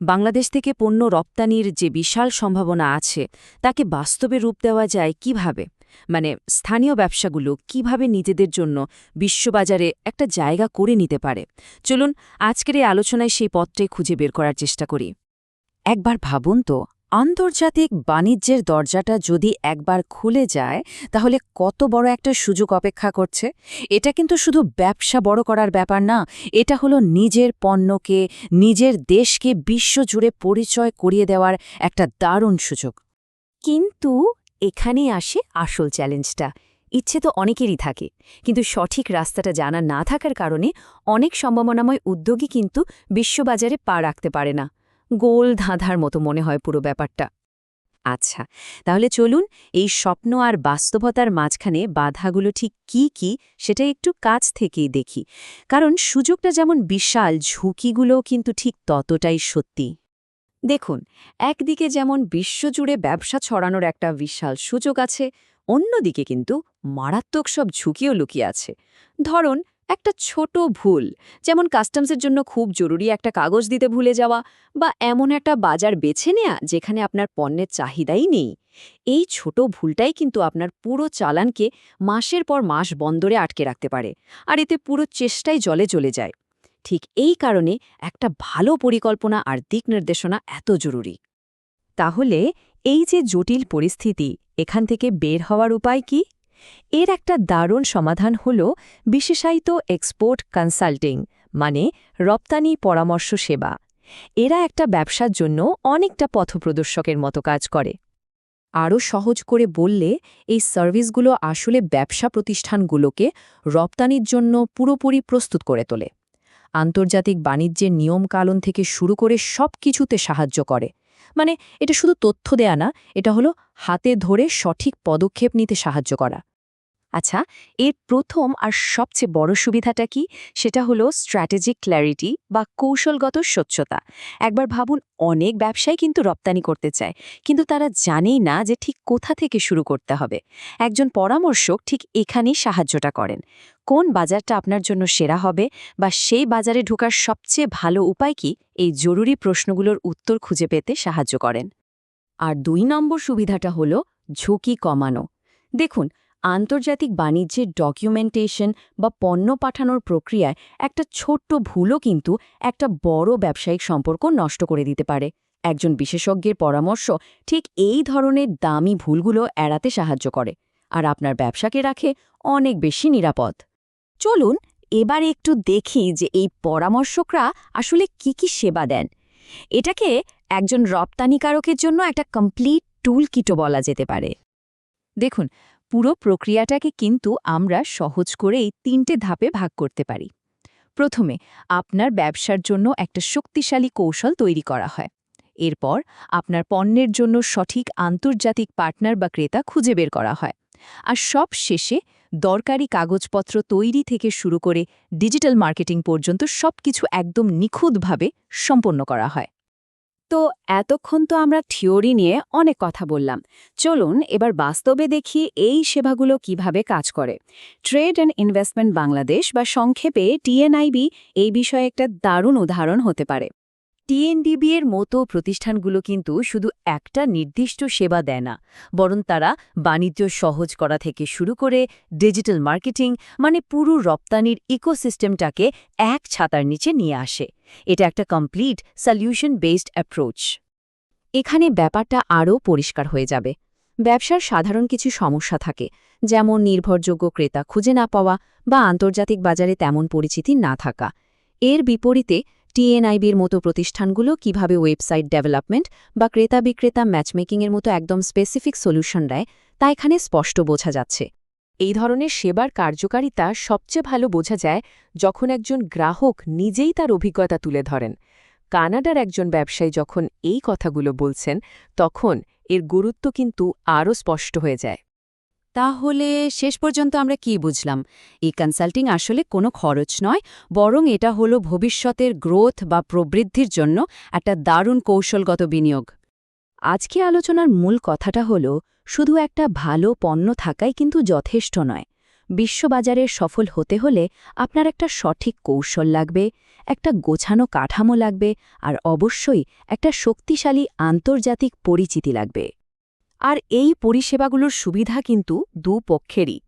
বাংলাদেশ থেকে পণ্য রপ্তানির যে বিশাল সম্ভাবনা আছে তাকে বাস্তবে রূপ দেওয়া যায় কিভাবে? মানে স্থানীয় ব্যবসাগুলো কিভাবে নিজেদের জন্য বিশ্ববাজারে একটা জায়গা করে নিতে পারে? চলুন আজকের এই আলোচনায় সেই পথটাই খুঁজে বের করার চেষ্টা করি। একবার ভাবুন তো, আন্তর্জাতিক বাণিজ্যের দরজাটা যদি একবার খুলে যায় তাহলে কত বড় একটা সুযোগ অপেক্ষা করছে। এটা কিন্তু শুধু ব্যবসা বড় করার ব্যাপার না, এটা হলো নিজের পণ্যকে, নিজের দেশকে বিশ্বজুড়ে পরিচয় করিয়ে দেওয়ার একটা দারুণ সুযোগ। কিন্তু এখানেই আসে আসল চ্যালেঞ্জটা। ইচ্ছে তো অনেকেরই থাকে, কিন্তু সঠিক রাস্তাটা জানা না থাকার কারণে অনেক সম্ভাবনাময় উদ্যোগী কিন্তু বিশ্ববাজারে পা রাখতে পারে না। গোল ধাঁধার মতো মনে হয় পুরো ব্যাপারটা। আচ্ছা, তাহলে চলুন এই স্বপ্ন আর বাস্তবতার মাঝখানে বাধাগুলো ঠিক কি সেটা একটু কাছ থেকেই দেখি। কারণ সুযোগটা যেমন বিশাল, ঝুঁকিগুলোও কিন্তু ঠিক ততটাই সত্যি। দেখুন, একদিকে যেমন বিশ্বজুড়ে ব্যবসা ছড়ানোর একটা বিশাল সুযোগ আছে, অন্যদিকে কিন্তু মারাত্মক সব ঝুঁকিও লুকিয়ে আছে। ধরুন, একটা ছোট ভুল, যেমন কাস্টমসের জন্য খুব জরুরি একটা কাগজ দিতে ভুলে যাওয়া, বা এমন একটা বাজার বেছে নেয়া যেখানে আপনার পণ্যের চাহিদাই নেই। এই ছোট ভুলটাই কিন্তু আপনার পুরো চালানকে মাসের পর মাস বন্দরে আটকে রাখতে পারে, আর এতে পুরো চেষ্টাই জলে চলে যায়। ঠিক এই কারণে একটা ভালো পরিকল্পনা আর দিক নির্দেশনা এত জরুরি। তাহলে এই যে জটিল পরিস্থিতি, এখান থেকে বের হওয়ার উপায় কি? এর একটা দারুণ সমাধান হল বিশেষায়িত এক্সপোর্ট কনসাল্টিং, মানে রপ্তানি পরামর্শ সেবা। এরা একটা ব্যবসার জন্য অনেকটা পথপ্রদর্শকের মতো কাজ করে। আরও সহজ করে বললে, এই সার্ভিসগুলো আসলে ব্যবসা প্রতিষ্ঠানগুলোকে রপ্তানির জন্য পুরোপুরি প্রস্তুত করে তোলে। আন্তর্জাতিক বাণিজ্যের নিয়মকানুন থেকে শুরু করে সব কিছুতে সাহায্য করে। মানে এটা শুধু তথ্য দেয়া না, এটা হলো হাতে ধরে সঠিক পদক্ষেপ নিতে সাহায্য করা। আচ্ছা, এর প্রথম আর সবচেয়ে বড় সুবিধাটা কি? সেটা হলো স্ট্র্যাটেজিক ক্ল্যারিটি বা কৌশলগত স্বচ্ছতা। একবার ভাবুন, অনেক ব্যবসায়ী কিন্তু রপ্তানি করতে চায়, কিন্তু তারা জানেই না যে ঠিক কোথা থেকে শুরু করতে হবে। একজন পরামর্শক ঠিক এখানেই সাহায্যটা করেন। কোন বাজারটা আপনার জন্য সেরা হবে, বা সেই বাজারে ঢোকার সবচেয়ে ভালো উপায় কি, এই জরুরি প্রশ্নগুলোর উত্তর খুঁজে পেতে সাহায্য করেন। আর ২ নম্বর সুবিধাটা হলো ঝুঁকি কমানো। দেখুন, আন্তর্জাতিক বাণিজ্যের ডকুমেন্টেশন বা পণ্য পাঠানোর প্রক্রিয়ায় একটা ছোট্ট ভুলও কিন্তু একটা বড় ব্যবসায়িক সম্পর্ক নষ্ট করে দিতে পারে। একজন বিশেষজ্ঞের পরামর্শ ঠিক এই ধরনের দামি ভুলগুলো এড়াতে সাহায্য করে, আর আপনার ব্যবসাকে রাখে অনেক বেশি নিরাপদ। চলুন এবার একটু দেখি যে এই পরামর্শকরা আসলে কি সেবা দেন। এটাকে একজন রপ্তানিকারকের জন্য একটা কমপ্লিট টুল কিটও বলা যেতে পারে। দেখুন, পুরো প্রক্রিয়াটাকে কিন্তু আমরা সহজ করে এই ৩টে ধাপে ভাগ করতে পারি। প্রথমে আপনার ব্যবসার জন্য একটা শক্তিশালী কৌশল তৈরি করা হয়। এরপর আপনার পণ্যের জন্য সঠিক আন্তর্জাতিক পার্টনার বা ক্রেতা খুঁজে বের করা হয়। আর সব শেষে দরকারি কাগজপত্র তৈরি থেকে শুরু করে ডিজিটাল মার্কেটিং পর্যন্ত সবকিছু একদম নিখুঁতভাবে সম্পন্ন করা হয়। তো এতক্ষণ তো আমরা থিওরি নিয়ে অনেক কথা বললাম। চলুন এবার বাস্তবে দেখি এই সেবাগুলো কিভাবে কাজ করে। ট্রেড অ্যান্ড ইনভেস্টমেন্ট বাংলাদেশ বা সংক্ষেপে টিএনআইবি এই বিষয়ে একটা দারুণ উদাহরণ হতে পারে। টিএনডিবি এর মতো প্রতিষ্ঠানগুলো কিন্তু শুধু একটা নির্দিষ্ট সেবা দেয় না, বরং তারা বাণিজ্য সহজ করা থেকে শুরু করে ডিজিটাল মার্কেটিং, মানে পুরো রপ্তানির ইকোসিস্টেমটাকে এক ছাতার নিচে নিয়ে আসে। এটা একটা কমপ্লিট সলিউশন বেসড অ্যাপ্রোচ। এখানে ব্যাপারটা আরও পরিষ্কার হয়ে যাবে। ব্যবসার সাধারণ কিছু সমস্যা থাকে, যেমন নির্ভরযোগ্য ক্রেতা খুঁজে না পাওয়া বা আন্তর্জাতিক বাজারে তেমন পরিচিতি না থাকা। এর বিপরীতে টিএনআইবির মতো প্রতিষ্ঠানগুলো কিভাবে ওয়েবসাইট ডেভেলপমেন্ট বা ক্রেতা বিক্রেতা ম্যাচমেকিংয়ের মতো একদম স্পেসিফিক সলিউশন দেয়, তা এখানে স্পষ্ট বোঝা যাচ্ছে। এই ধরনের সেবার কার্যকারিতা সবচেয়ে ভালো বোঝা যায় যখন একজন গ্রাহক নিজেই তার অভিজ্ঞতা তুলে ধরেন। কানাডার একজন ব্যবসায়ী যখন এই কথাগুলো বলছেন, তখন এর গুরুত্ব কিন্তু আরও স্পষ্ট হয়ে যায়। তাহলে শেষ পর্যন্ত আমরা কি বুঝলাম? এই কনসাল্টিং আসলে কোনো খরচ নয়, বরং এটা হলো ভবিষ্যতের গ্রোথ বা প্রবৃদ্ধির জন্য একটা দারুণ কৌশলগত বিনিয়োগ। আজকে আলোচনার মূল কথাটা হলো, শুধু একটা ভালো পণ্য থাকাই কিন্তু যথেষ্ট নয়। বিশ্ববাজারে সফল হতে হলে আপনার একটা সঠিক কৌশল লাগবে, একটা গোছানো কাঠামো লাগবে আর অবশ্যই একটা শক্তিশালী আন্তর্জাতিক পরিচিতি লাগবে। আর এই পরিষেবাগুলোর সুবিধা কিন্তু দুপক্ষেরই।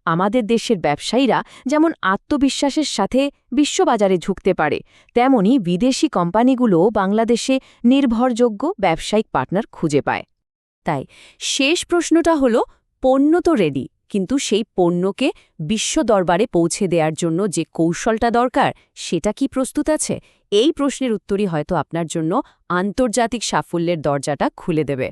আমাদের দেশের ব্যবসায়ীরা যেমন আত্মবিশ্বাসের সাথে বিশ্ববাজারে ঝুঁকতে পারে, তেমনি বিদেশি কোম্পানিগুলোও বাংলাদেশে নির্ভরযোগ্য ব্যবসায়িক পার্টনার খুঁজে পায়। তাই শেষ প্রশ্নটা হলো, পণ্য তো রেডি, কিন্তু সেই পণ্যকে বিশ্ব দরবারে পৌঁছে দেওয়ার জন্য যে কৌশলটা দরকার, সেটা কি প্রস্তুত আছে? এই প্রশ্নের উত্তরই হয়তো আপনার জন্য আন্তর্জাতিক সাফল্যের দরজাটা খুলে দেবে।